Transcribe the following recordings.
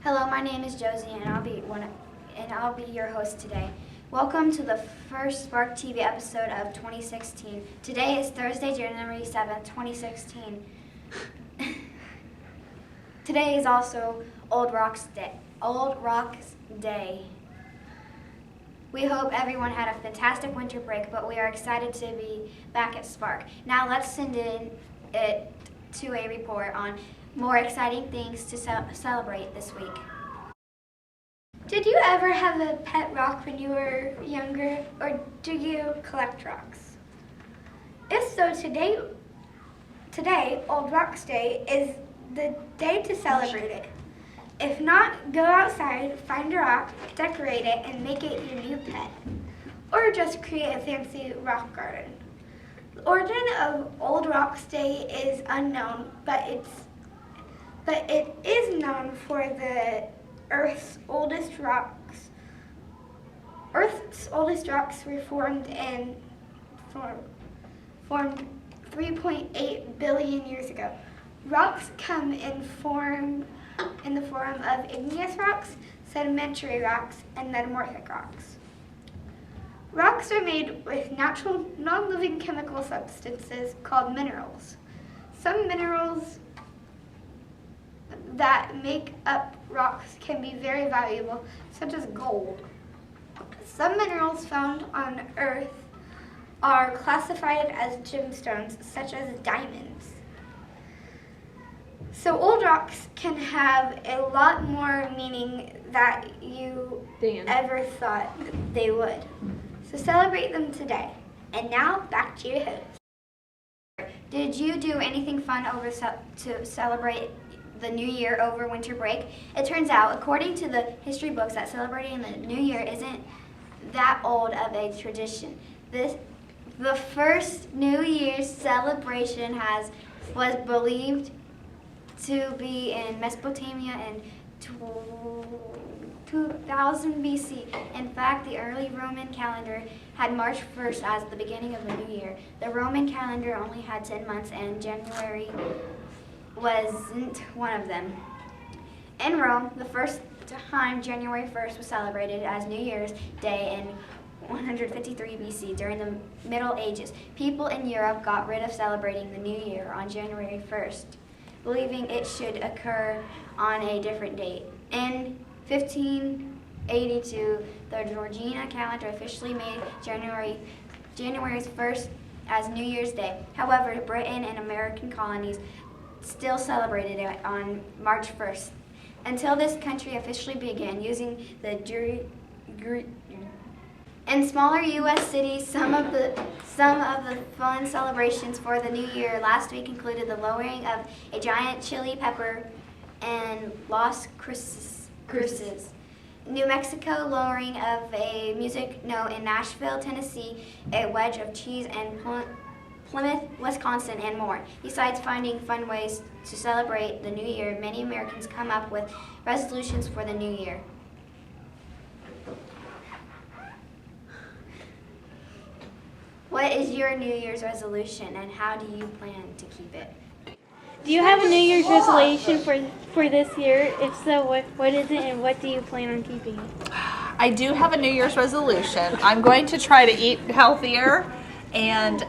Hello, my name is Josie, and I'll be your host today. Welcome to the first Spark TV episode of 2016. Today is Thursday, January 7th, 2016. Today is also Old Rocks Day. We hope everyone had a fantastic winter break, but we are excited to be back at Spark. Now let's send in it to a report on more exciting things to celebrate this week. Did you ever have a pet rock when you were younger, or do you collect rocks? If so, today, Old Rocks Day, is the day to celebrate it. If not, go outside, find a rock, decorate it, and make it your new pet. Or just create a fancy rock garden. The origin of Old Rocks Day is unknown, but it is known for the Earth's oldest rocks. Earth's oldest rocks were formed 3.8 billion years ago. Rocks come in the form of igneous rocks, sedimentary rocks, and metamorphic rocks. Rocks are made with natural, non-living chemical substances called minerals. Some minerals that make up rocks can be very valuable, such as gold. Some minerals found on Earth are classified as gemstones, such as diamonds. So old rocks can have a lot more meaning that you ever thought they would. So celebrate them today. And now, back to your host. Did you do anything fun to celebrate the New Year over winter break? It turns out, according to the history books, that celebrating the New Year isn't that old of a tradition. The first New Year's celebration was believed to be in Mesopotamia in 2000 BC. In fact, the early Roman calendar had March 1st as the beginning of the new year. The Roman calendar only had 10 months, and January wasn't one of them. In Rome, the first time January 1st was celebrated as New Year's Day in 153 BC during the Middle Ages. People in Europe got rid of celebrating the New Year on January 1st, believing it should occur on a different date. In 1582, the Georgian calendar officially made January 1st as New Year's Day. However, Britain and American colonies still celebrated it on March 1st, until this country officially began using the in smaller U.S. cities. Some of the fun celebrations for the New Year last week included the lowering of a giant chili pepper in Las Cruces, New Mexico, lowering of a music note in Nashville, Tennessee, a wedge of cheese in Plymouth, Wisconsin, and more. Besides finding fun ways to celebrate the New Year, many Americans come up with resolutions for the New Year. What is your New Year's resolution, and how do you plan to keep it? Do you have a New Year's resolution for this year? If so, what is it, and what do you plan on keeping it? I do have a New Year's resolution. I'm going to try to eat healthier and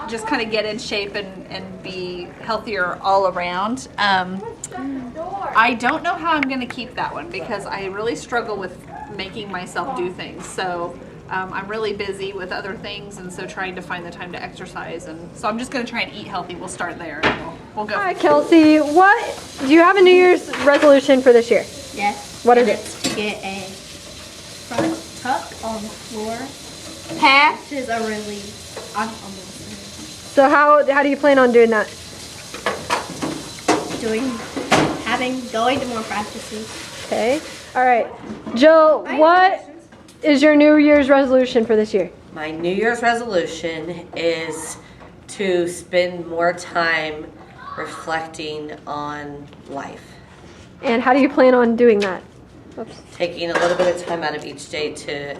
just kind of get in shape and be healthier all around. I don't know how I'm going to keep that one because I really struggle with making myself do things. So I'm really busy with other things, and so trying to find the time to exercise. And so I'm just going to try and eat healthy. We'll start there. And we'll go. Hi, Kelsey. Do you have a New Year's resolution for this year? Yes. What is it? To get a front tuck on the floor. Patches are really So how do you plan on doing that? going to more practices. Okay. All right. Jill, what is your New Year's resolution for this year? My New Year's resolution is to spend more time reflecting on life. And how do you plan on doing that? Oops. Taking a little bit of time out of each day to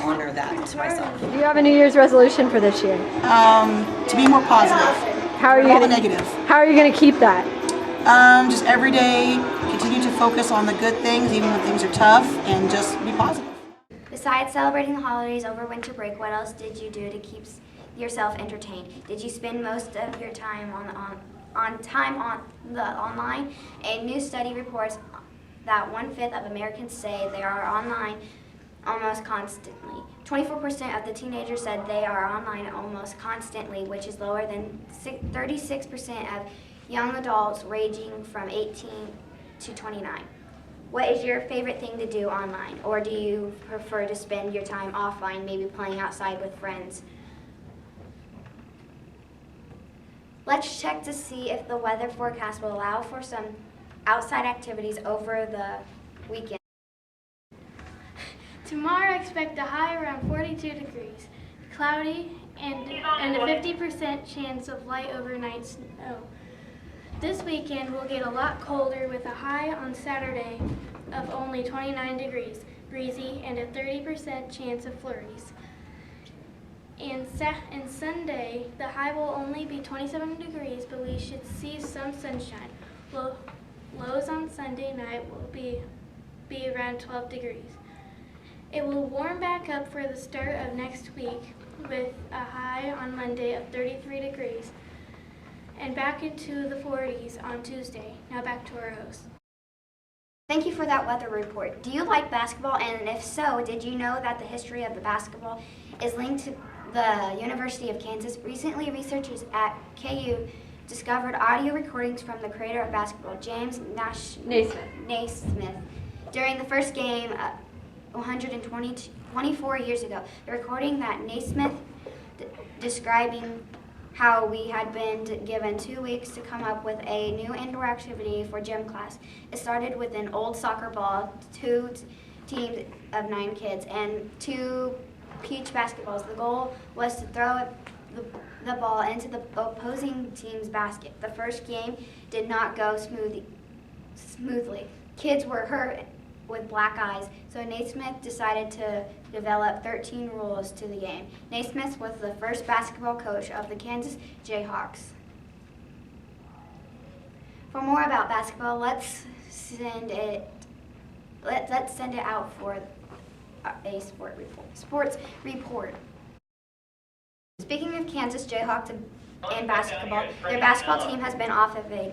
honor that to myself. Do you have a New Year's resolution for this year? To be more positive. How are you All gonna the negative. How are you going to keep that? Just every day continue to focus on the good things, even when things are tough, and just be positive. Besides celebrating the holidays over winter break, what else did you do to keep yourself entertained? Did you spend most of your time on the online? A new study reports that 1/5 of Americans say they are online almost constantly. 24% of the teenagers said they are online almost constantly, which is lower than 36% of young adults ranging from 18 to 29. What is your favorite thing to do online, or do you prefer to spend your time offline, maybe playing outside with friends? Let's check to see if the weather forecast will allow for some outside activities over the weekend. Tomorrow, expect a high around 42 degrees, cloudy, and a 50% chance of light overnight snow. This weekend will get a lot colder with a high on Saturday of only 29 degrees, breezy, and a 30% chance of flurries. And Sunday, the high will only be 27 degrees, but we should see some sunshine. Lows on Sunday night will be around 12 degrees. It will warm back up for the start of next week with a high on Monday of 33 degrees and back into the 40s on Tuesday. Now back to our host. Thank you for that weather report. Do you like basketball? And if so, did you know that the history of the basketball is linked to the University of Kansas? Recently, researchers at KU discovered audio recordings from the creator of basketball, James Naismith, during the first game 124 years ago. The recording that Naismith describing how we had been given 2 weeks to come up with a new indoor activity for gym class. It started with an old soccer ball, 2 teams of 9 kids, and 2 peach basketballs. The goal was to throw the ball into the opposing team's basket. The first game did not go smoothly. Kids were hurt with black eyes, so Naismith decided to develop 13 rules to the game. Naismith was the first basketball coach of the Kansas Jayhawks. For more about basketball, let's send it out for a sports report. Speaking of Kansas Jayhawks and basketball, their basketball team has been off to a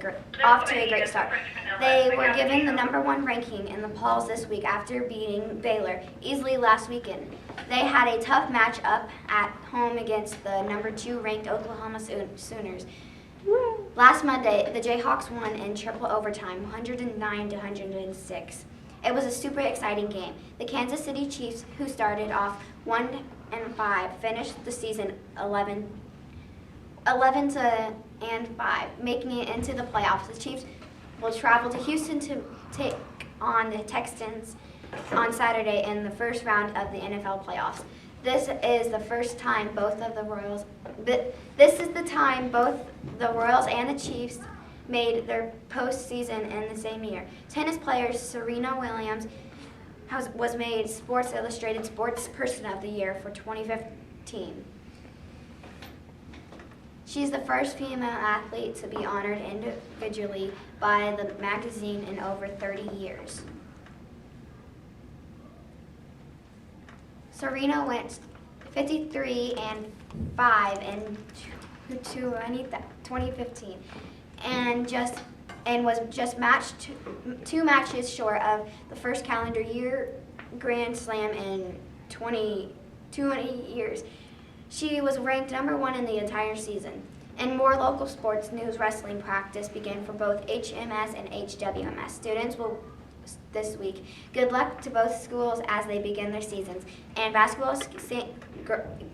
great start. They were given the #1 ranking in the polls this week after beating Baylor easily last weekend. They had a tough matchup at home against the #2 ranked Oklahoma Sooners. Last Monday, the Jayhawks won in triple overtime, 109-106. It was a super exciting game. The Kansas City Chiefs, who started off 1-5, finished the season 11-5, making it into the playoffs. The Chiefs will travel to Houston to take on the Texans on Saturday in the first round of the NFL playoffs. This is the time both the Royals and the Chiefs made their postseason in the same year. Tennis player Serena Williams was made Sports Illustrated Sports Person of the Year for 2015. She's the first female athlete to be honored individually by the magazine in over 30 years. Serena went 53-5 in 2015, and was just matched 2 matches short of the first calendar year Grand Slam in 20 years. She was ranked #1 in the entire season. In more local sports news, wrestling practice began for both HMS and HWMS students this week. Good luck to both schools as they begin their seasons. And basketball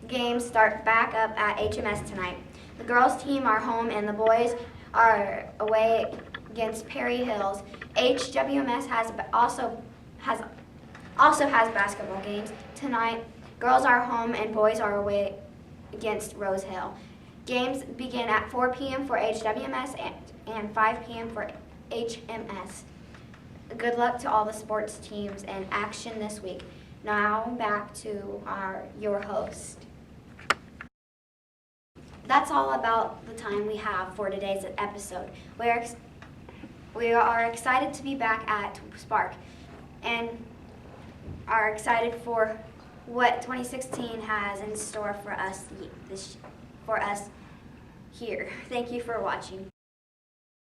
games start back up at HMS tonight. The girls' team are home and the boys are away against Perry Hills. HWMS also has basketball games tonight. Girls are home and boys are away against Rose Hill. Games begin at 4 p.m. for HWMS and 5 p.m. for HMS. Good luck to all the sports teams in action this week. Now back to your host. That's all about the time we have for today's episode. We are excited to be back at Spark and are excited for what 2016 has in store for us here. Thank you for watching.